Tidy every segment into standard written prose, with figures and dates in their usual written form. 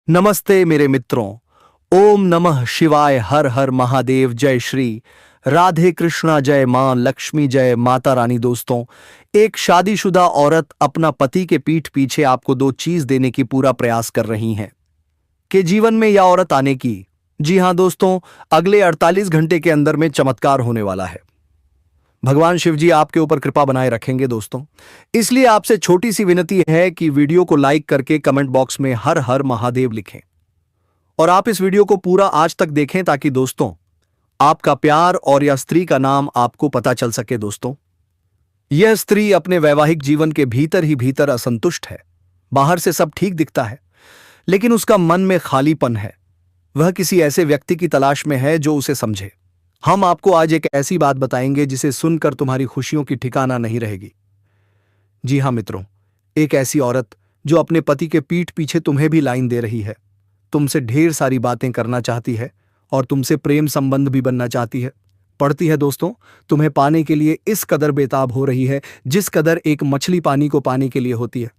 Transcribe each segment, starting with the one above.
नमस्ते मेरे मित्रों। ओम नमः शिवाय। हर हर महादेव। जय श्री राधे कृष्णा। जय मां लक्ष्मी। जय माता रानी। दोस्तों, एक शादीशुदा औरत अपना पति के पीठ पीछे आपको दो चीज देने की पूरा प्रयास कर रही हैं कि जीवन में यह औरत आने की। जी हां दोस्तों, अगले 48 घंटे के अंदर में चमत्कार होने वाला है। भगवान शिव जी आपके ऊपर कृपा बनाए रखेंगे दोस्तों। इसलिए आपसे छोटी सी विनती है कि वीडियो को लाइक करके कमेंट बॉक्स में हर हर महादेव लिखें और आप इस वीडियो को पूरा आज तक देखें ताकि दोस्तों आपका प्यार और या स्त्री का नाम आपको पता चल सके। दोस्तों, यह स्त्री अपने वैवाहिक जीवन के भीतर ही भीतर असंतुष्ट है। बाहर से सब ठीक दिखता है लेकिन उसका मन में खालीपन है। वह किसी ऐसे व्यक्ति की तलाश में है जो उसे समझे। हम आपको आज एक ऐसी बात बताएंगे जिसे सुनकर तुम्हारी खुशियों की ठिकाना नहीं रहेगी। जी हां मित्रों, एक ऐसी औरत जो अपने पति के पीठ पीछे तुम्हें भी लाइन दे रही है, तुमसे ढेर सारी बातें करना चाहती है और तुमसे प्रेम संबंध भी बनना चाहती है। पड़ती है दोस्तों, तुम्हें पाने के लिए इस कदर बेताब हो रही है जिस कदर एक मछली पानी को पाने के लिए होती है।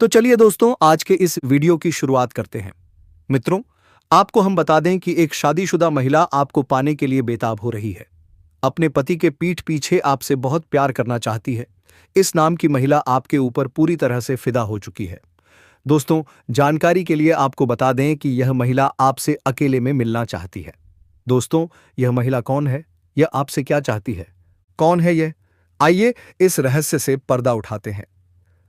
तो चलिए दोस्तों, आज के इस वीडियो की शुरुआत करते हैं। मित्रों, आपको हम बता दें कि एक शादीशुदा महिला आपको पाने के लिए बेताब हो रही है। अपने पति के पीठ पीछे आपसे बहुत प्यार करना चाहती है। इस नाम की महिला आपके ऊपर पूरी तरह से फिदा हो चुकी है। दोस्तों, जानकारी के लिए आपको बता दें कि यह महिला आपसे अकेले में मिलना चाहती है। दोस्तों, यह महिला कौन है? यह आपसे क्या चाहती है? कौन है यह? आइए इस रहस्य से पर्दा उठाते हैं।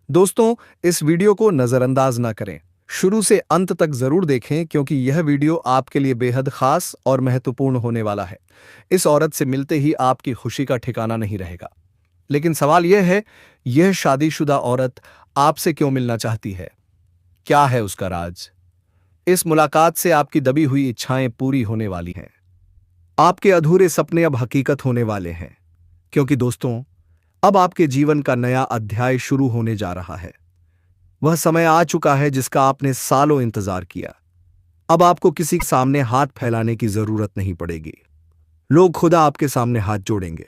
दोस्तों, इस वीडियो को नजरअंदाज ना करें। शुरू से अंत तक जरूर देखें क्योंकि यह वीडियो आपके लिए बेहद खास और महत्वपूर्ण होने वाला है। इस औरत से मिलते ही आपकी खुशी का ठिकाना नहीं रहेगा। लेकिन सवाल यह है, यह शादीशुदा औरत आपसे क्यों मिलना चाहती है? क्या है उसका राज? इस मुलाकात से आपकी दबी हुई इच्छाएं पूरी होने वाली हैं। आपके अधूरे सपने अब हकीकत होने वाले हैं। क्योंकि दोस्तों, अब आपके जीवन का नया अध्याय शुरू होने जा रहा है। वह समय आ चुका है जिसका आपने सालों इंतजार किया। अब आपको किसी के सामने हाथ फैलाने की जरूरत नहीं पड़ेगी। लोग खुदा आपके सामने हाथ जोड़ेंगे।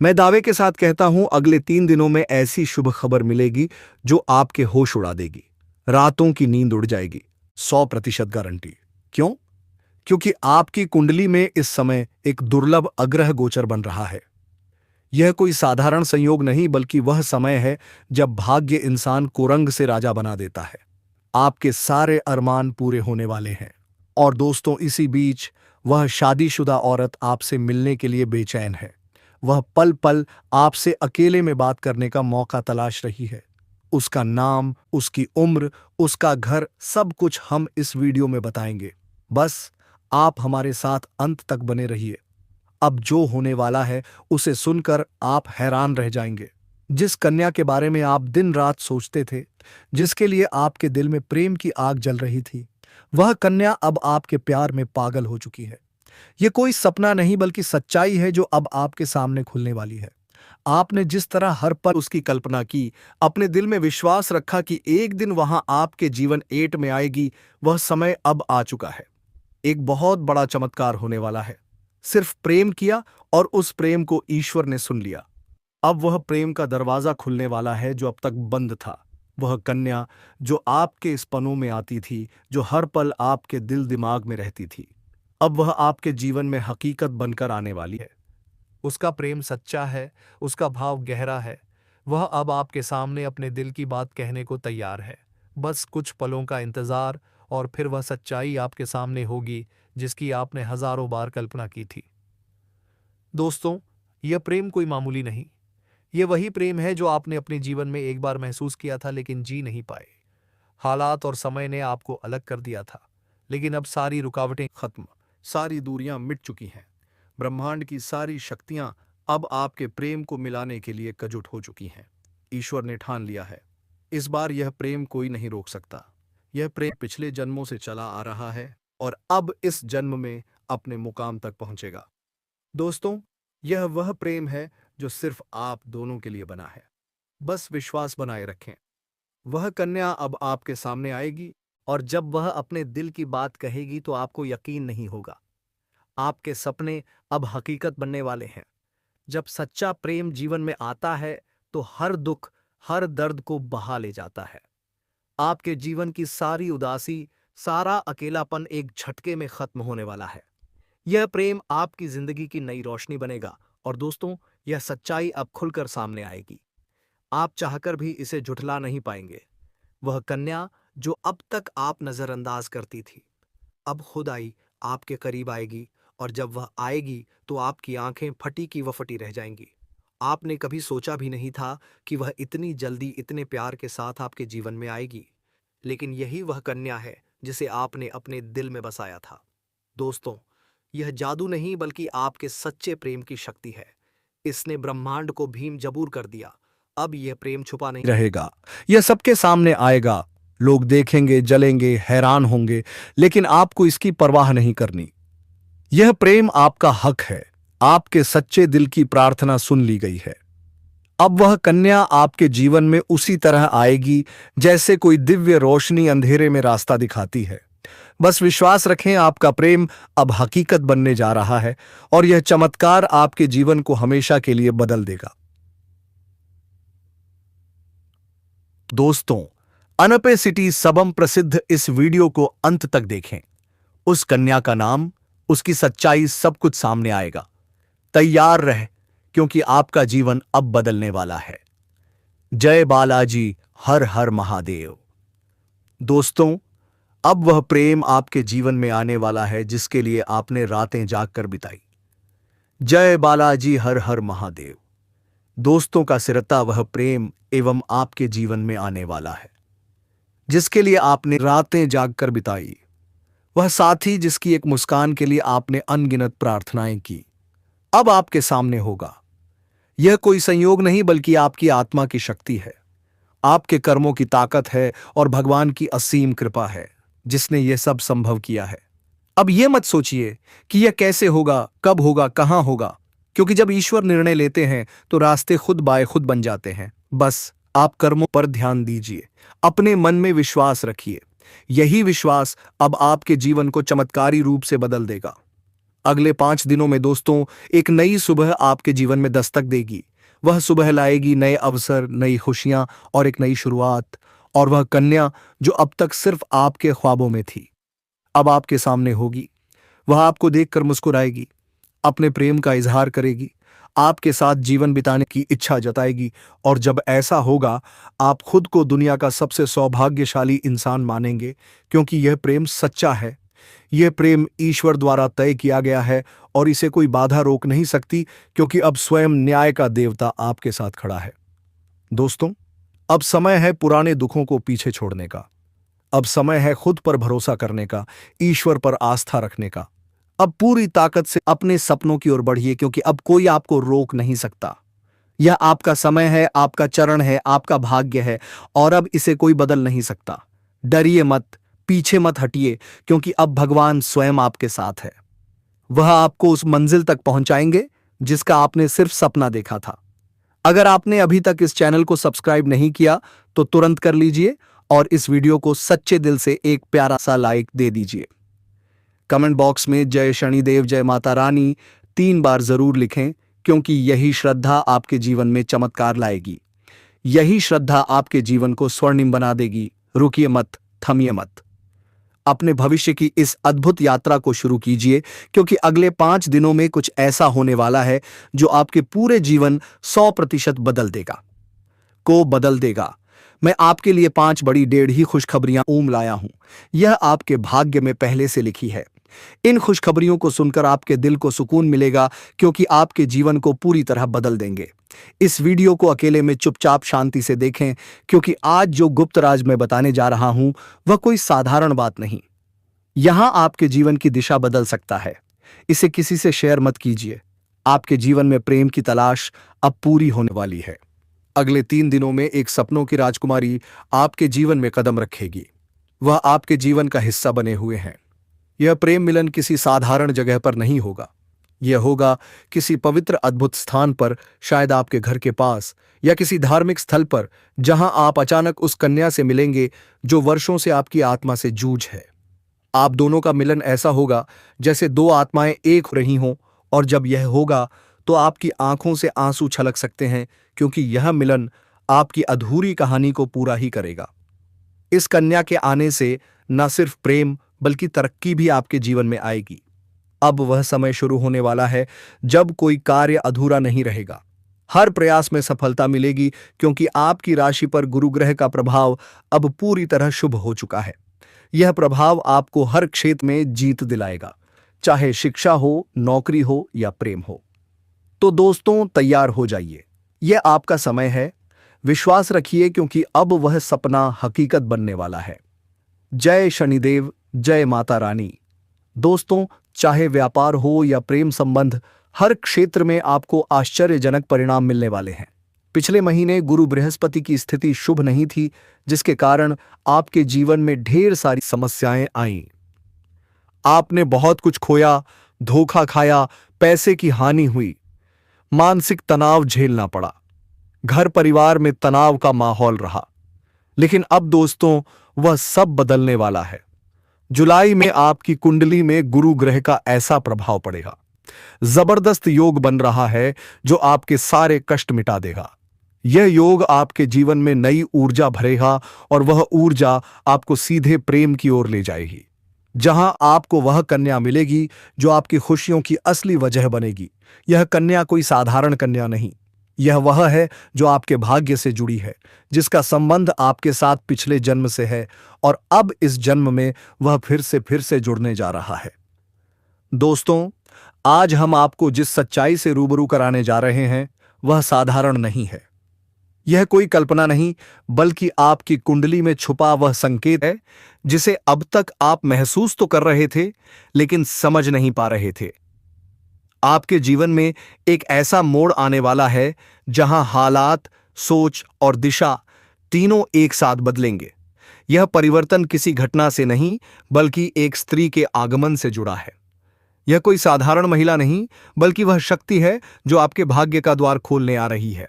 मैं दावे के साथ कहता हूं, अगले 3 दिनों में ऐसी शुभ खबर मिलेगी जो आपके होश उड़ा देगी। रातों की नींद उड़ जाएगी। 100% गारंटी। क्यों? क्योंकि आपकी कुंडली में इस समय एक दुर्लभ अग्रह गोचर बन रहा है। यह कोई साधारण संयोग नहीं बल्कि वह समय है जब भाग्य इंसान को रंग से राजा बना देता है। आपके सारे अरमान पूरे होने वाले हैं। और दोस्तों, इसी बीच वह शादीशुदा औरत आपसे मिलने के लिए बेचैन है। वह पल पल आपसे अकेले में बात करने का मौका तलाश रही है। उसका नाम, उसकी उम्र, उसका घर, सब कुछ हम इस वीडियो में बताएंगे। बस आप हमारे साथ अंत तक बने रहिए। अब जो होने वाला है उसे सुनकर आप हैरान रह जाएंगे। जिस कन्या के बारे में आप दिन रात सोचते थे, जिसके लिए आपके दिल में प्रेम की आग जल रही थी, वह कन्या अब आपके प्यार में पागल हो चुकी है। यह कोई सपना नहीं बल्कि सच्चाई है जो अब आपके सामने खुलने वाली है। आपने जिस तरह हर पल उसकी कल्पना की, अपने दिल में विश्वास रखा कि एक दिन वहां आपके जीवन एट में आएगी, वह समय अब आ चुका है। एक बहुत बड़ा चमत्कार होने वाला है। सिर्फ प्रेम किया और उस प्रेम को ईश्वर ने सुन लिया। अब वह प्रेम का दरवाजा खुलने वाला है जो अब तक बंद था। वह कन्या जो आपके स्पनों में आती थी, जो हर पल आपके दिल दिमाग में रहती थी, अब वह आपके जीवन में हकीकत बनकर आने वाली है। उसका प्रेम सच्चा है, उसका भाव गहरा है। वह अब आपके सामने अपने दिल की बात कहने को तैयार है। बस कुछ पलों का इंतजार और फिर वह सच्चाई आपके सामने होगी जिसकी आपने हजारों बार कल्पना की थी। दोस्तों, यह प्रेम कोई मामूली नहीं। यह वही प्रेम है जो आपने अपने जीवन में एक बार महसूस किया था लेकिन जी नहीं पाए। हालात और समय ने आपको अलग कर दिया था, लेकिन अब सारी रुकावटें खत्म, सारी दूरियां मिट चुकी हैं। ब्रह्मांड की सारी शक्तियां अब आपके प्रेम को मिलाने के लिए एकजुट हो चुकी हैं। ईश्वर ने ठान लिया है, इस बार यह प्रेम कोई नहीं रोक सकता। यह प्रेम पिछले जन्मों से चला आ रहा है और अब इस जन्म में अपने मुकाम तक पहुंचेगा। दोस्तों, यह वह प्रेम है जो सिर्फ आप दोनों के लिए बना है। बस विश्वास बनाए रखें। वह कन्या अब आपके सामने आएगी और जब वह अपने दिल की बात कहेगी तो आपको यकीन नहीं होगा। आपके सपने अब हकीकत बनने वाले हैं। जब सच्चा प्रेम जीवन में आता है तो हर दुख, हर दर्द को बहा ले जाता है। आपके जीवन की सारी उदासी, सारा अकेलापन एक झटके में खत्म होने वाला है। यह प्रेम आपकी जिंदगी की नई रोशनी बनेगा और दोस्तों, यह सच्चाई अब खुलकर सामने आएगी। आप चाहकर भी इसे झुठला नहीं पाएंगे। वह कन्या जो अब तक आप नजरअंदाज करती थी, अब खुद आई, आपके करीब आएगी, और जब वह आएगी तो आपकी आंखें फटी की वह फटी रह जाएंगी। आपने कभी सोचा भी नहीं था कि वह इतनी जल्दी इतने प्यार के साथ आपके जीवन में आएगी, लेकिन यही वह कन्या है जिसे आपने अपने दिल में बसाया था। दोस्तों, यह जादू नहीं बल्कि आपके सच्चे प्रेम की शक्ति है। इसने ब्रह्मांड को भीम जबूर कर दिया। अब यह प्रेम छुपा नहीं रहेगा, यह सबके सामने आएगा। लोग देखेंगे, जलेंगे, हैरान होंगे, लेकिन आपको इसकी परवाह नहीं करनी। यह प्रेम आपका हक है। आपके सच्चे दिल की प्रार्थना सुन ली गई है। अब वह कन्या आपके जीवन में उसी तरह आएगी जैसे कोई दिव्य रोशनी अंधेरे में रास्ता दिखाती है। बस विश्वास रखें, आपका प्रेम अब हकीकत बनने जा रहा है और यह चमत्कार आपके जीवन को हमेशा के लिए बदल देगा। दोस्तों, अनपे सिटी सबम प्रसिद्ध इस वीडियो को अंत तक देखें। उस कन्या का नाम, उसकी सच्चाई, सब कुछ सामने आएगा। तैयार रहे, क्योंकि आपका जीवन अब बदलने वाला है। जय बालाजी, हर हर महादेव। दोस्तों, अब वह प्रेम आपके जीवन में आने वाला है जिसके लिए आपने रातें जागकर बिताई। जय बालाजी, हर हर महादेव। दोस्तों का सिरता वह प्रेम एवं आपके जीवन में आने वाला है जिसके लिए आपने रातें जागकर बिताई। वह साथी जिसकी एक मुस्कान के लिए आपने अनगिनत प्रार्थनाएं की, अब आपके सामने होगा। यह कोई संयोग नहीं बल्कि आपकी आत्मा की शक्ति है, आपके कर्मों की ताकत है और भगवान की असीम कृपा है जिसने यह सब संभव किया है। अब यह मत सोचिए कि यह कैसे होगा, कब होगा, कहां होगा, क्योंकि जब ईश्वर निर्णय लेते हैं तो रास्ते खुद बाय खुद बन जाते हैं। बस आप कर्मों पर ध्यान दीजिए, अपने मन में विश्वास रखिए। यही विश्वास अब आपके जीवन को चमत्कारी रूप से बदल देगा। अगले 5 दिनों में दोस्तों, एक नई सुबह आपके जीवन में दस्तक देगी। वह सुबह लाएगी नए अवसर, नई खुशियां और एक नई शुरुआत। और वह कन्या जो अब तक सिर्फ आपके ख्वाबों में थी, अब आपके सामने होगी। वह आपको देखकर मुस्कुराएगी, अपने प्रेम का इजहार करेगी, आपके साथ जीवन बिताने की इच्छा जताएगी। और जब ऐसा होगा, आप खुद को दुनिया का सबसे सौभाग्यशाली इंसान मानेंगे, क्योंकि यह प्रेम सच्चा है। यह प्रेम ईश्वर द्वारा तय किया गया है और इसे कोई बाधा रोक नहीं सकती, क्योंकि अब स्वयं न्याय का देवता आपके साथ खड़ा है। दोस्तों, अब समय है पुराने दुखों को पीछे छोड़ने का। अब समय है खुद पर भरोसा करने का, ईश्वर पर आस्था रखने का। अब पूरी ताकत से अपने सपनों की ओर बढ़िए, क्योंकि अब कोई आपको रोक नहीं सकता। यह आपका समय है, आपका चरण है, आपका भाग्य है और अब इसे कोई बदल नहीं सकता। डरिए मत, पीछे मत हटिए, क्योंकि अब भगवान स्वयं आपके साथ है। वह आपको उस मंजिल तक पहुंचाएंगे जिसका आपने सिर्फ सपना देखा था। अगर आपने अभी तक इस चैनल को सब्सक्राइब नहीं किया तो तुरंत कर लीजिए और इस वीडियो को सच्चे दिल से एक प्यारा सा लाइक दे दीजिए। कमेंट बॉक्स में जय शनिदेव, जय माता रानी 3 बार जरूर लिखें, क्योंकि यही श्रद्धा आपके जीवन में चमत्कार लाएगी। यही श्रद्धा आपके जीवन को स्वर्णिम बना देगी। रुकिए मत, थमिए मत। अपने भविष्य की इस अद्भुत यात्रा को शुरू कीजिए, क्योंकि अगले 5 दिनों में कुछ ऐसा होने वाला है जो आपके पूरे जीवन 100% बदल देगा। मैं आपके लिए 5 बड़ी 1.5 ही खुशखबरियां लाया हूं। यह आपके भाग्य में पहले से लिखी है। इन खुशखबरियों को सुनकर आपके दिल को सुकून मिलेगा, क्योंकि आपके जीवन को पूरी तरह बदल देंगे। इस वीडियो को अकेले में चुपचाप शांति से देखें, क्योंकि आज जो गुप्त राज मैं बताने जा रहा हूं वह कोई साधारण बात नहीं। यहां आपके जीवन की दिशा बदल सकता है। इसे किसी से शेयर मत कीजिए। आपके जीवन में प्रेम की तलाश अब पूरी होने वाली है। अगले 3 दिनों में एक सपनों की राजकुमारी आपके जीवन में कदम रखेगी। वह आपके जीवन का हिस्सा बने हुए हैं। यह प्रेम मिलन किसी साधारण जगह पर नहीं होगा। यह होगा किसी पवित्र अद्भुत स्थान पर, शायद आपके घर के पास या किसी धार्मिक स्थल पर, जहां आप अचानक उस कन्या से मिलेंगे जो वर्षों से आपकी आत्मा से जूझ है। आप दोनों का मिलन ऐसा होगा जैसे 2 आत्माएं एक हो रही हों, और जब यह होगा तो आपकी आंखों से आंसू छलक सकते हैं, क्योंकि यह मिलन आपकी अधूरी कहानी को पूरा ही करेगा। इस कन्या के आने से न सिर्फ प्रेम बल्कि तरक्की भी आपके जीवन में आएगी। अब वह समय शुरू होने वाला है जब कोई कार्य अधूरा नहीं रहेगा। हर प्रयास में सफलता मिलेगी क्योंकि आपकी राशि पर गुरु ग्रह का प्रभाव अब पूरी तरह शुभ हो चुका है। यह प्रभाव आपको हर क्षेत्र में जीत दिलाएगा, चाहे शिक्षा हो, नौकरी हो या प्रेम हो। तो दोस्तों, तैयार हो जाइए, यह आपका समय है। विश्वास रखिए क्योंकि अब वह सपना हकीकत बनने वाला है। जय शनिदेव, जय माता रानी। दोस्तों, चाहे व्यापार हो या प्रेम संबंध, हर क्षेत्र में आपको आश्चर्यजनक परिणाम मिलने वाले हैं। पिछले महीने गुरु बृहस्पति की स्थिति शुभ नहीं थी, जिसके कारण आपके जीवन में ढेर सारी समस्याएं आईं। आपने बहुत कुछ खोया, धोखा खाया, पैसे की हानि हुई, मानसिक तनाव झेलना पड़ा, घर परिवार में तनाव का माहौल रहा। लेकिन अब दोस्तों, वह सब बदलने वाला है। जुलाई में आपकी कुंडली में गुरु ग्रह का ऐसा प्रभाव पड़ेगा, जबरदस्त योग बन रहा है जो आपके सारे कष्ट मिटा देगा। यह योग आपके जीवन में नई ऊर्जा भरेगा और वह ऊर्जा आपको सीधे प्रेम की ओर ले जाएगी, जहां आपको वह कन्या मिलेगी जो आपकी खुशियों की असली वजह बनेगी। यह कन्या कोई साधारण कन्या नहीं, यह वह है जो आपके भाग्य से जुड़ी है, जिसका संबंध आपके साथ पिछले जन्म से है और अब इस जन्म में वह फिर से जुड़ने जा रहा है। दोस्तों, आज हम आपको जिस सच्चाई से रूबरू कराने जा रहे हैं वह साधारण नहीं है। यह कोई कल्पना नहीं, बल्कि आपकी कुंडली में छुपा वह संकेत है जिसे अब तक आप महसूस तो कर रहे थे लेकिन समझ नहीं पा रहे थे। आपके जीवन में एक ऐसा मोड़ आने वाला है जहां हालात, सोच और दिशा तीनों एक साथ बदलेंगे। यह परिवर्तन किसी घटना से नहीं बल्कि एक स्त्री के आगमन से जुड़ा है। यह कोई साधारण महिला नहीं, बल्कि वह शक्ति है जो आपके भाग्य का द्वार खोलने आ रही है।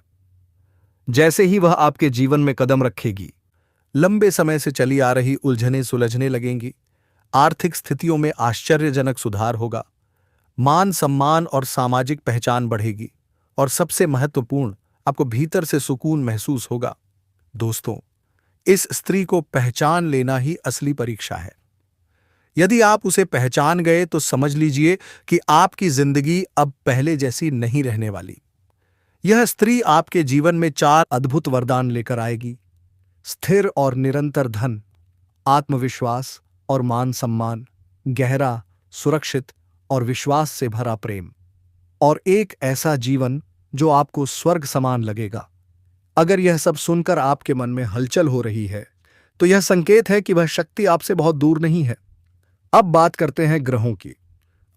जैसे ही वह आपके जीवन में कदम रखेगी, लंबे समय से चली आ रही उलझनें सुलझने लगेंगी, आर्थिक स्थितियों में आश्चर्यजनक सुधार होगा, मान सम्मान और सामाजिक पहचान बढ़ेगी और सबसे महत्वपूर्ण, आपको भीतर से सुकून महसूस होगा। दोस्तों, इस स्त्री को पहचान लेना ही असली परीक्षा है। यदि आप उसे पहचान गए तो समझ लीजिए कि आपकी जिंदगी अब पहले जैसी नहीं रहने वाली। यह स्त्री आपके जीवन में 4 अद्भुत वरदान लेकर आएगी: स्थिर और निरंतर धन, आत्मविश्वास और मान सम्मान, गहरा, सुरक्षित और विश्वास से भरा प्रेम, और एक ऐसा जीवन जो आपको स्वर्ग समान लगेगा। अगर यह सब सुनकर आपके मन में हलचल हो रही है तो यह संकेत है कि वह शक्ति आपसे बहुत दूर नहीं है। अब बात करते हैं ग्रहों की।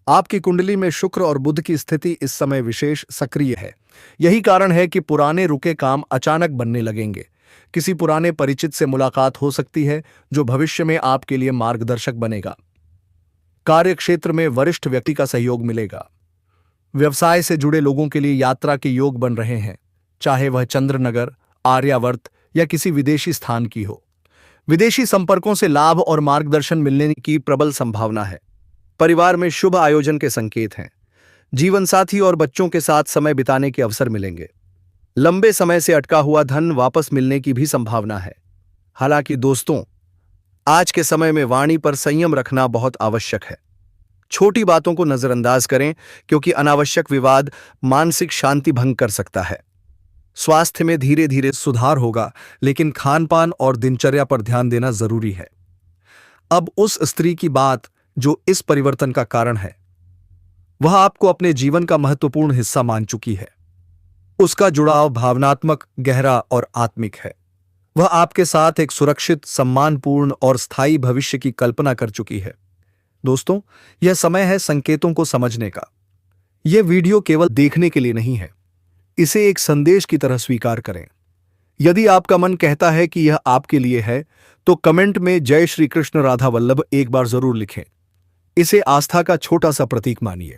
आपकी कुंडली में शुक्र और बुध की स्थिति इस समय विशेष सक्रिय है। यही कारण है कि पुराने रुके काम अचानक बनने लगेंगे। किसी पुराने परिचित से मुलाकात हो सकती है जो भविष्य में आपके लिए मार्गदर्शक बनेगा। कार्य क्षेत्र में वरिष्ठ व्यक्ति का सहयोग मिलेगा। व्यवसाय से जुड़े लोगों के लिए यात्रा के योग बन रहे हैं, चाहे वह चंद्रनगर, आर्यावर्त या किसी विदेशी स्थान की हो। विदेशी संपर्कों से लाभ और मार्गदर्शन मिलने की प्रबल संभावना है। परिवार में शुभ आयोजन के संकेत हैं। जीवन साथी और बच्चों के साथ समय बिताने के अवसर मिलेंगे। लंबे समय से अटका हुआ धन वापस मिलने की भी संभावना है। हालांकि दोस्तों, आज के समय में वाणी पर संयम रखना बहुत आवश्यक है। छोटी बातों को नजरअंदाज करें क्योंकि अनावश्यक विवाद मानसिक शांति भंग कर सकता है। स्वास्थ्य में धीरे धीरे सुधार होगा, लेकिन खानपान और दिनचर्या पर ध्यान देना जरूरी है। अब उस स्त्री की बात जो इस परिवर्तन का कारण है। वह आपको अपने जीवन का महत्वपूर्ण हिस्सा मान चुकी है। उसका जुड़ाव भावनात्मक, गहरा और आत्मिक है। वह आपके साथ एक सुरक्षित, सम्मानपूर्ण और स्थायी भविष्य की कल्पना कर चुकी है। दोस्तों, यह समय है संकेतों को समझने का। यह वीडियो केवल देखने के लिए नहीं है, इसे एक संदेश की तरह स्वीकार करें। यदि आपका मन कहता है कि यह आपके लिए है, तो कमेंट में जय श्री कृष्ण राधा वल्लभ एक बार जरूर लिखें। इसे आस्था का छोटा सा प्रतीक मानिए।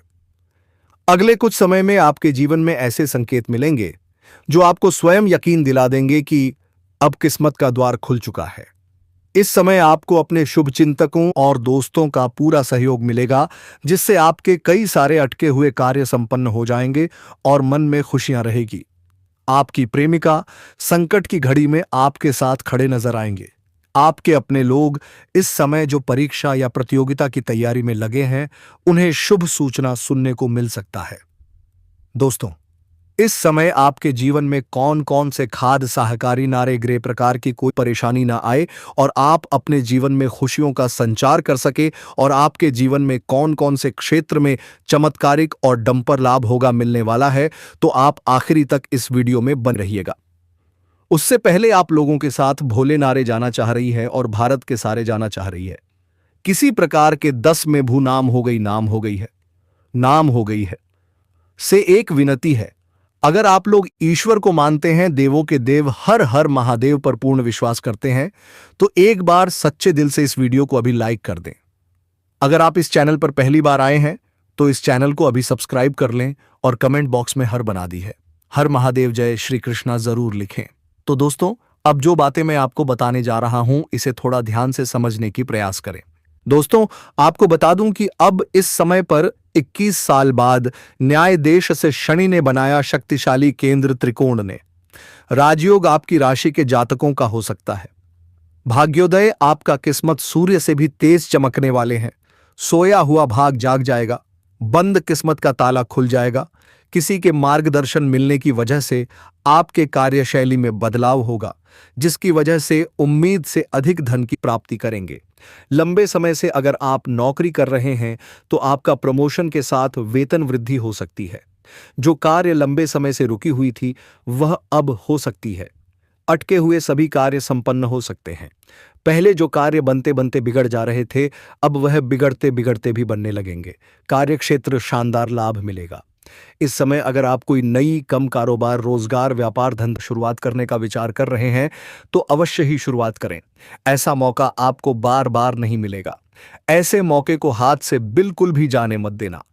अगले कुछ समय में आपके जीवन में ऐसे संकेत मिलेंगे जो आपको स्वयं यकीन दिला देंगे कि अब किस्मत का द्वार खुल चुका है। इस समय आपको अपने शुभचिंतकों और दोस्तों का पूरा सहयोग मिलेगा, जिससे आपके कई सारे अटके हुए कार्य संपन्न हो जाएंगे और मन में खुशियां रहेगी। आपकी प्रेमिका संकट की घड़ी में आपके साथ खड़े नजर आएंगे, आपके अपने लोग इस समय जो परीक्षा या प्रतियोगिता की तैयारी में लगे हैं, उन्हें शुभ सूचना सुनने को मिल सकता है। दोस्तों, इस समय आपके जीवन में कौन कौन से खाद सहकारी नारे गृह प्रकार की कोई परेशानी ना आए और आप अपने जीवन में खुशियों का संचार कर सके, और आपके जीवन में कौन कौन से क्षेत्र में चमत्कारिक और डंपर लाभ होगा मिलने वाला है, तो आप आखिरी तक इस वीडियो में बन रहिएगा। उससे पहले आप लोगों के साथ भोले नारे जाना चाह रही है और भारत के सारे जाना चाह रही है। किसी प्रकार के 10 में भू नाम हो गई, नाम हो गई है, नाम हो गई है से एक विनती है। अगर आप लोग ईश्वर को मानते हैं, देवों के देव हर हर महादेव पर पूर्ण विश्वास करते हैं, तो एक बार सच्चे दिल से इस वीडियो को अभी लाइक कर दें। अगर आप इस चैनल पर पहली बार आए हैं तो इस चैनल को अभी सब्सक्राइब कर लें और कमेंट बॉक्स में हर बना दी है, हर महादेव जय श्री कृष्णा जरूर लिखें। तो दोस्तों, अब जो बातें मैं आपको बताने जा रहा हूं, इसे थोड़ा ध्यान से समझने की प्रयास करें। दोस्तों, आपको बता दूं कि अब इस समय पर 21 साल बाद न्याय देश से शनि ने बनाया शक्तिशाली केंद्र त्रिकोण ने राजयोग आपकी राशि के जातकों का हो सकता है। भाग्योदय आपका किस्मत सूर्य से भी तेज चमकने वाले हैं। सोया हुआ भाग जाग जाएगा, बंद किस्मत का ताला खुल जाएगा। किसी के मार्गदर्शन मिलने की वजह से आपके कार्यशैली में बदलाव होगा, जिसकी वजह से उम्मीद से अधिक धन की प्राप्ति करेंगे। लंबे समय से अगर आप नौकरी कर रहे हैं तो आपका प्रमोशन के साथ वेतन वृद्धि हो सकती है। जो कार्य लंबे समय से रुकी हुई थी वह अब हो सकती है। अटके हुए सभी कार्य संपन्न हो सकते हैं। पहले जो कार्य बनते बनते बिगड़ जा रहे थे, अब वह बिगड़ते बिगड़ते भी बनने लगेंगे। कार्यक्षेत्र शानदार लाभ मिलेगा। इस समय अगर आप कोई नई कम कारोबार, रोजगार, व्यापार, धंधा शुरुआत करने का विचार कर रहे हैं तो अवश्य ही शुरुआत करें। ऐसा मौका आपको बार बार नहीं मिलेगा। ऐसे मौके को हाथ से बिल्कुल भी जाने मत देना।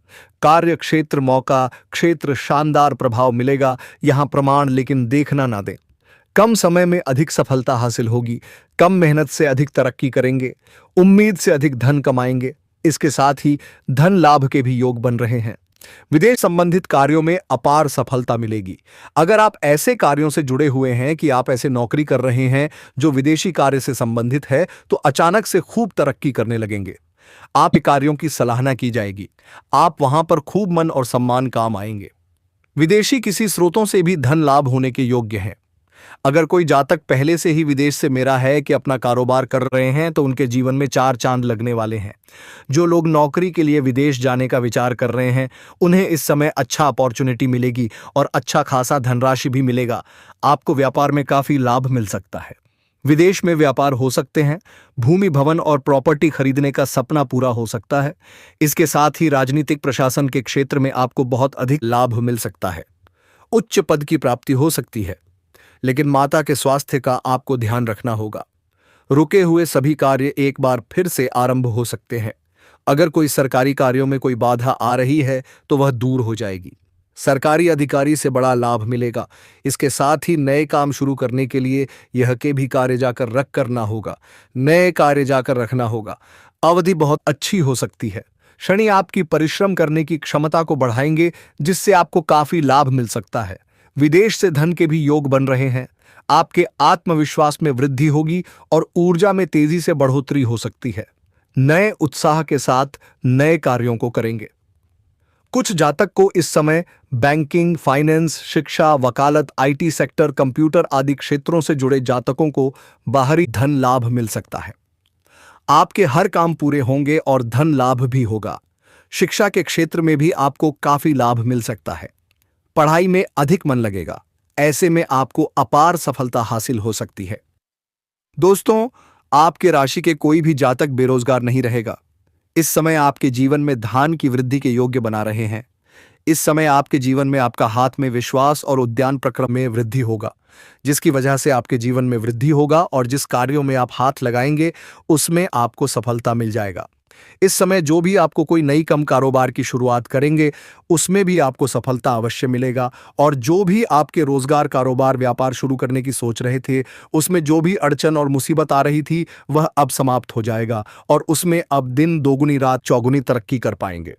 कार्य क्षेत्र मौका क्षेत्र शानदार प्रभाव मिलेगा, यहां प्रमाण लेकिन देखना ना दें। कम समय में अधिक सफलता हासिल होगी। कम मेहनत से अधिक तरक्की करेंगे। उम्मीद से अधिक धन कमाएंगे। इसके साथ ही धन लाभ के भी योग बन रहे हैं। विदेश संबंधित कार्यों में अपार सफलता मिलेगी। अगर आप ऐसे कार्यों से जुड़े हुए हैं कि आप ऐसे नौकरी कर रहे हैं जो विदेशी कार्य से संबंधित है, तो अचानक से खूब तरक्की करने लगेंगे। आप कार्यों की सराहना की जाएगी। आप वहां पर खूब मन और सम्मान काम आएंगे। विदेशी किसी स्रोतों से भी धन लाभ होने के योग्य हैं। अगर कोई जातक पहले से ही विदेश से मेरा है कि अपना कारोबार कर रहे हैं तो उनके जीवन में 4 चांद लगने वाले हैं। जो लोग नौकरी के लिए विदेश जाने का विचार कर रहे हैं, उन्हें इस समय अच्छा अपॉर्चुनिटी मिलेगी और अच्छा खासा धनराशि भी मिलेगा। आपको व्यापार में काफी लाभ मिल सकता है। विदेश में व्यापार हो सकते हैं। भूमि, भवन और प्रॉपर्टी खरीदने का सपना पूरा हो सकता है। इसके साथ ही राजनीतिक प्रशासन के क्षेत्र में आपको बहुत अधिक लाभ मिल सकता है। उच्च पद की प्राप्ति हो सकती है, लेकिन माता के स्वास्थ्य का आपको ध्यान रखना होगा। रुके हुए सभी कार्य एक बार फिर से आरंभ हो सकते हैं। अगर कोई सरकारी कार्यों में कोई बाधा आ रही है तो वह दूर हो जाएगी। सरकारी अधिकारी से बड़ा लाभ मिलेगा। इसके साथ ही नए काम शुरू करने के लिए यह के भी कार्य जाकर रख करना होगा। नए कार्य जाकर रखना होगा। अवधि बहुत अच्छी हो सकती है। शनि आपकी परिश्रम करने की क्षमता को बढ़ाएंगे, जिससे आपको काफी लाभ मिल सकता है। विदेश से धन के भी योग बन रहे हैं। आपके आत्मविश्वास में वृद्धि होगी और ऊर्जा में तेजी से बढ़ोतरी हो सकती है। नए उत्साह के साथ नए कार्यों को करेंगे। कुछ जातक को इस समय बैंकिंग, फाइनेंस, शिक्षा, वकालत, आईटी सेक्टर, कंप्यूटर आदि क्षेत्रों से जुड़े जातकों को बाहरी धन लाभ मिल सकता है। आपके हर काम पूरे होंगे और धन लाभ भी होगा। शिक्षा के क्षेत्र में भी आपको काफी लाभ मिल सकता है। पढ़ाई में अधिक मन लगेगा। ऐसे में आपको अपार सफलता हासिल हो सकती है। दोस्तों, आपके राशि के कोई भी जातक बेरोजगार नहीं रहेगा। इस समय आपके जीवन में धान की वृद्धि के योग्य बना रहे हैं। इस समय आपके जीवन में आपका हाथ में विश्वास और उद्यान प्रक्रम में वृद्धि होगा, जिसकी वजह से आपके जीवन में वृद्धि होगा और जिस कार्यों में आप हाथ लगाएंगे उसमें आपको सफलता मिल जाएगा। इस समय जो भी आपको कोई नई कम कारोबार की शुरुआत करेंगे उसमें भी आपको सफलता अवश्य मिलेगा, और जो भी आपके रोजगार, कारोबार, व्यापार शुरू करने की सोच रहे थे उसमें जो भी अड़चन और मुसीबत आ रही थी वह अब समाप्त हो जाएगा और उसमें अब दिन दोगुनी रात चौगुनी तरक्की कर पाएंगे।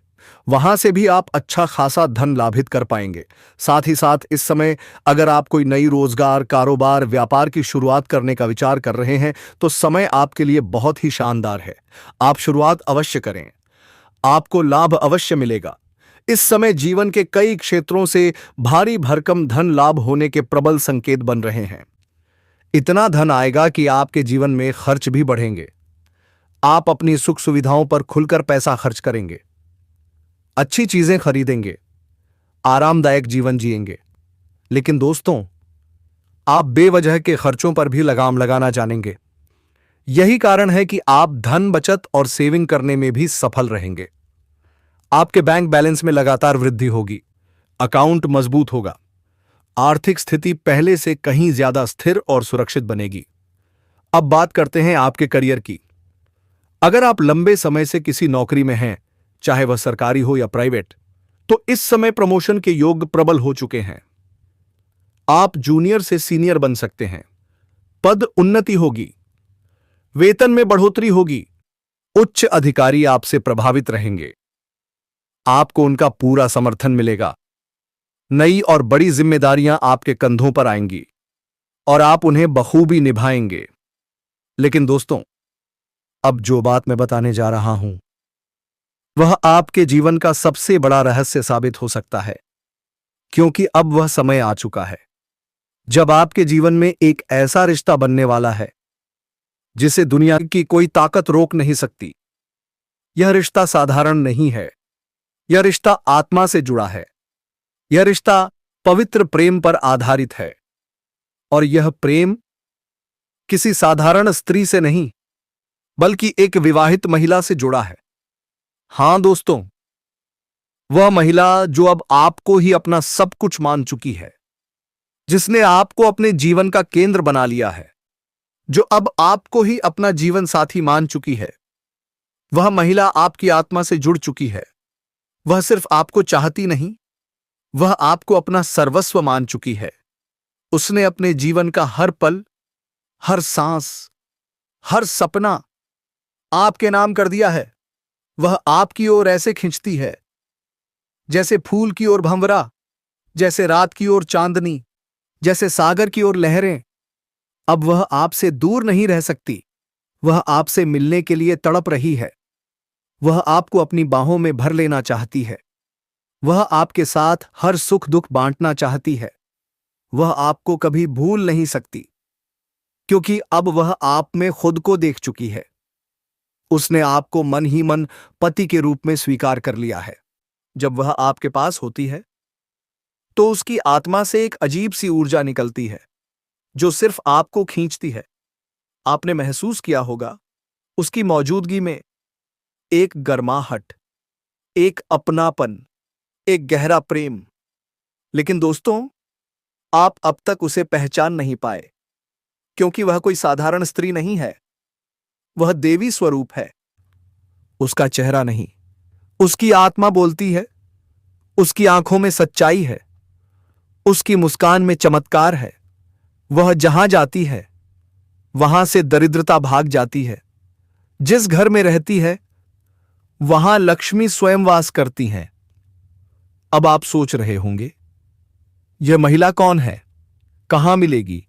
वहां से भी आप अच्छा खासा धन लाभित कर पाएंगे। साथ ही साथ इस समय अगर आप कोई नई रोजगार, कारोबार, व्यापार की शुरुआत करने का विचार कर रहे हैं तो समय आपके लिए बहुत ही शानदार है। आप शुरुआत अवश्य करें, आपको लाभ अवश्य मिलेगा। इस समय जीवन के कई क्षेत्रों से भारी भरकम धन लाभ होने के प्रबल संकेत बन रहे हैं। इतना धन आएगा कि आपके जीवन में खर्च भी बढ़ेंगे। आप अपनी सुख सुविधाओं पर खुलकर पैसा खर्च करेंगे, अच्छी चीजें खरीदेंगे, आरामदायक जीवन जिएंगे। लेकिन दोस्तों, आप बेवजह के खर्चों पर भी लगाम लगाना जानेंगे। यही कारण है कि आप धन बचत और सेविंग करने में भी सफल रहेंगे। आपके बैंक बैलेंस में लगातार वृद्धि होगी, अकाउंट मजबूत होगा, आर्थिक स्थिति पहले से कहीं ज्यादा स्थिर और सुरक्षित बनेगी। अब बात करते हैं आपके करियर की। अगर आप लंबे समय से किसी नौकरी में हैं, चाहे वह सरकारी हो या प्राइवेट, तो इस समय प्रमोशन के योग प्रबल हो चुके हैं। आप जूनियर से सीनियर बन सकते हैं, पद उन्नति होगी, वेतन में बढ़ोतरी होगी, उच्च अधिकारी आपसे प्रभावित रहेंगे, आपको उनका पूरा समर्थन मिलेगा। नई और बड़ी जिम्मेदारियां आपके कंधों पर आएंगी और आप उन्हें बखूबी निभाएंगे। लेकिन दोस्तों, अब जो बात मैं बताने जा रहा हूं वह आपके जीवन का सबसे बड़ा रहस्य साबित हो सकता है, क्योंकि अब वह समय आ चुका है जब आपके जीवन में एक ऐसा रिश्ता बनने वाला है जिसे दुनिया की कोई ताकत रोक नहीं सकती। यह रिश्ता साधारण नहीं है, यह रिश्ता आत्मा से जुड़ा है। यह रिश्ता पवित्र प्रेम पर आधारित है और यह प्रेम किसी साधारण स्त्री से नहीं बल्कि एक विवाहित महिला से जुड़ा है। हां दोस्तों, वह महिला जो अब आपको ही अपना सब कुछ मान चुकी है, जिसने आपको अपने जीवन का केंद्र बना लिया है, जो अब आपको ही अपना जीवन साथी मान चुकी है। वह महिला आपकी आत्मा से जुड़ चुकी है। वह सिर्फ आपको चाहती नहीं, वह आपको अपना सर्वस्व मान चुकी है। उसने अपने जीवन का हर पल, हर सांस, हर सपना आपके नाम कर दिया है। वह आपकी ओर ऐसे खिंचती है जैसे फूल की ओर भंवरा, जैसे रात की ओर चांदनी, जैसे सागर की ओर लहरें। अब वह आपसे दूर नहीं रह सकती, वह आपसे मिलने के लिए तड़प रही है। वह आपको अपनी बाहों में भर लेना चाहती है। वह आपके साथ हर सुख दुख बांटना चाहती है। वह आपको कभी भूल नहीं सकती, क्योंकि अब वह आप में खुद को देख चुकी है। उसने आपको मन ही मन पति के रूप में स्वीकार कर लिया है। जब वह आपके पास होती है तो उसकी आत्मा से एक अजीब सी ऊर्जा निकलती है जो सिर्फ आपको खींचती है। आपने महसूस किया होगा उसकी मौजूदगी में एक गर्माहट, एक अपनापन, एक गहरा प्रेम। लेकिन दोस्तों, आप अब तक उसे पहचान नहीं पाए, क्योंकि वह कोई साधारण स्त्री नहीं है। वह देवी स्वरूप है। उसका चेहरा नहीं, उसकी आत्मा बोलती है। उसकी आंखों में सच्चाई है, उसकी मुस्कान में चमत्कार है। वह जहां जाती है वहां से दरिद्रता भाग जाती है। जिस घर में रहती है वहां लक्ष्मी स्वयं वास करती हैं। अब आप सोच रहे होंगे, यह महिला कौन है, कहां मिलेगी?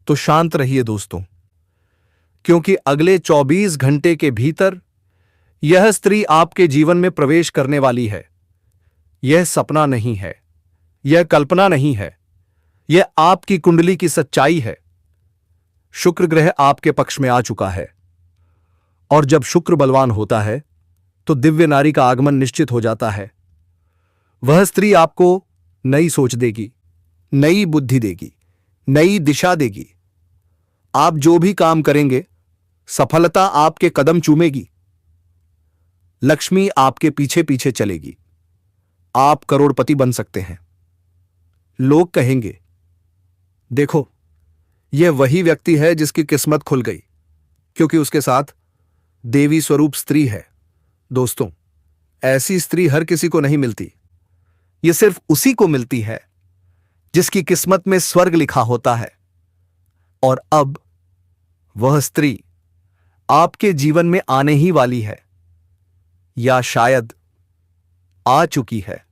तो शांत रहिए दोस्तों, क्योंकि अगले 24 घंटे के भीतर यह स्त्री आपके जीवन में प्रवेश करने वाली है। यह सपना नहीं है, यह कल्पना नहीं है, यह आपकी कुंडली की सच्चाई है। शुक्र ग्रह आपके पक्ष में आ चुका है, और जब शुक्र बलवान होता है तो दिव्य नारी का आगमन निश्चित हो जाता है। वह स्त्री आपको नई सोच देगी, नई बुद्धि देगी, नई दिशा देगी। आप जो भी काम करेंगे, सफलता आपके कदम चूमेगी। लक्ष्मी आपके पीछे पीछे चलेगी। आप करोड़पति बन सकते हैं। लोग कहेंगे, देखो, यह वही व्यक्ति है जिसकी किस्मत खुल गई, क्योंकि उसके साथ देवी स्वरूप स्त्री है। दोस्तों, ऐसी स्त्री हर किसी को नहीं मिलती। यह सिर्फ उसी को मिलती है जिसकी किस्मत में स्वर्ग लिखा होता है। और अब वह स्त्री आपके जीवन में आने ही वाली है, या शायद आ चुकी है,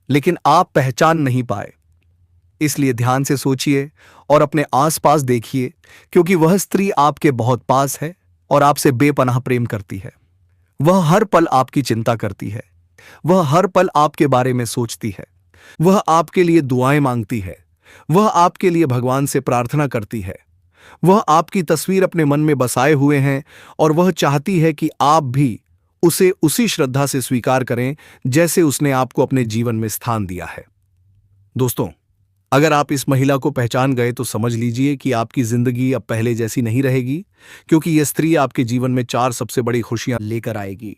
लेकिन आप पहचान नहीं पाए। इसलिए ध्यान से सोचिए और अपने आसपास देखिए, क्योंकि वह स्त्री आपके बहुत पास है और आपसे बेपनाह प्रेम करती है। वह हर पल आपकी चिंता करती है। वह हर पल आपके बारे में सोचती है। वह आपके लिए दुआएं मांगती है। वह आपके लिए भगवान से प्रार्थना करती है। वह आपकी तस्वीर अपने मन में बसाए हुए हैं और वह चाहती है कि आप भी उसे उसी श्रद्धा से स्वीकार करें जैसे उसने आपको अपने जीवन में स्थान दिया है। दोस्तों, अगर आप इस महिला को पहचान गए तो समझ लीजिए कि आपकी जिंदगी अब पहले जैसी नहीं रहेगी, क्योंकि यह स्त्री आपके जीवन में 4 सबसे बड़ी खुशियां लेकर आएगी।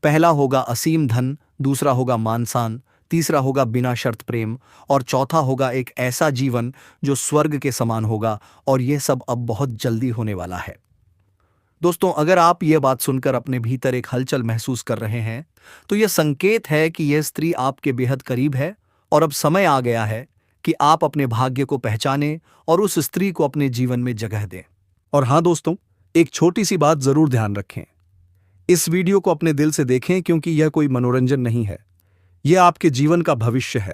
पहला होगा असीम धन, दूसरा होगा मान सम्मान, तीसरा होगा बिना शर्त प्रेम और चौथा होगा एक ऐसा जीवन जो स्वर्ग के समान होगा। और यह सब अब बहुत जल्दी होने वाला है। दोस्तों, अगर आप यह बात सुनकर अपने भीतर एक हलचल महसूस कर रहे हैं, तो यह संकेत है कि यह स्त्री आपके बेहद करीब है और अब समय आ गया है कि आप अपने भाग्य को पहचानें और उस स्त्री को अपने जीवन में जगह दें। और हां दोस्तों, एक छोटी सी बात जरूर ध्यान रखें। इस वीडियो को अपने दिल से देखें, क्योंकि यह कोई मनोरंजन नहीं है। यह आपके जीवन का भविष्य है।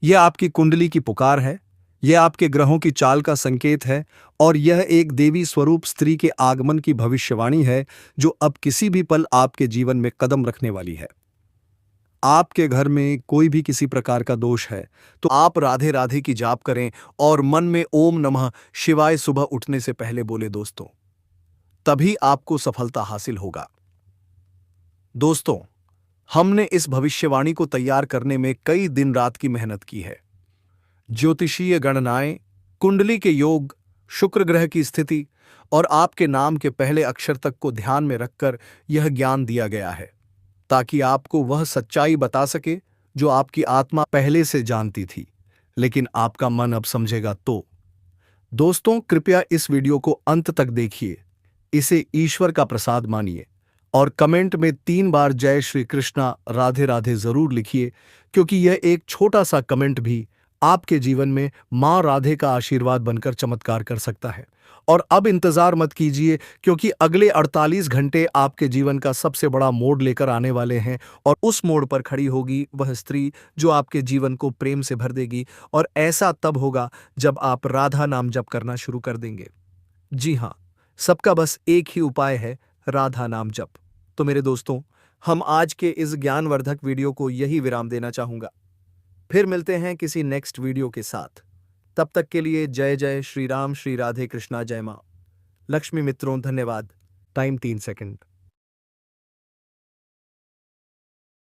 यह आपकी कुंडली की पुकार है। यह आपके ग्रहों की चाल का संकेत है और यह एक देवी स्वरूप स्त्री के आगमन की भविष्यवाणी है जो अब किसी भी पल आपके जीवन में कदम रखने वाली है। आपके घर में कोई भी किसी प्रकार का दोष है तो आप राधे राधे की जाप करें और मन में ओम नमः शिवाय सुबह उठने से पहले बोले दोस्तों, तभी आपको सफलता हासिल होगा। दोस्तों, हमने इस भविष्यवाणी को तैयार करने में कई दिन रात की मेहनत की है। ज्योतिषीय गणनाएं, कुंडली के योग, शुक्र ग्रह की स्थिति और आपके नाम के पहले अक्षर तक को ध्यान में रखकर यह ज्ञान दिया गया है, ताकि आपको वह सच्चाई बता सके जो आपकी आत्मा पहले से जानती थी, लेकिन आपका मन अब समझेगा। तो दोस्तों, कृपया इस वीडियो को अंत तक देखिए, इसे ईश्वर का प्रसाद मानिए और कमेंट में 3 बार जय श्री कृष्णा राधे राधे जरूर लिखिए, क्योंकि यह एक छोटा सा कमेंट भी आपके जीवन में मां राधे का आशीर्वाद बनकर चमत्कार कर सकता है। और अब इंतजार मत कीजिए, क्योंकि अगले 48 घंटे आपके जीवन का सबसे बड़ा मोड़ लेकर आने वाले हैं और उस मोड़ पर खड़ी होगी वह स्त्री जो आपके जीवन को प्रेम से भर देगी। और ऐसा तब होगा जब आप राधा नाम जप करना शुरू कर देंगे। जी हाँ, सबका बस एक ही उपाय है, राधा नाम जप। तो मेरे दोस्तों, हम आज के इस ज्ञानवर्धक वीडियो को यही विराम देना चाहूंगा। फिर मिलते हैं किसी नेक्स्ट वीडियो के साथ। तब तक के लिए जय जय श्री राम, श्री राधे कृष्णा, जय मां लक्ष्मी। मित्रों, धन्यवाद। Time 3 second.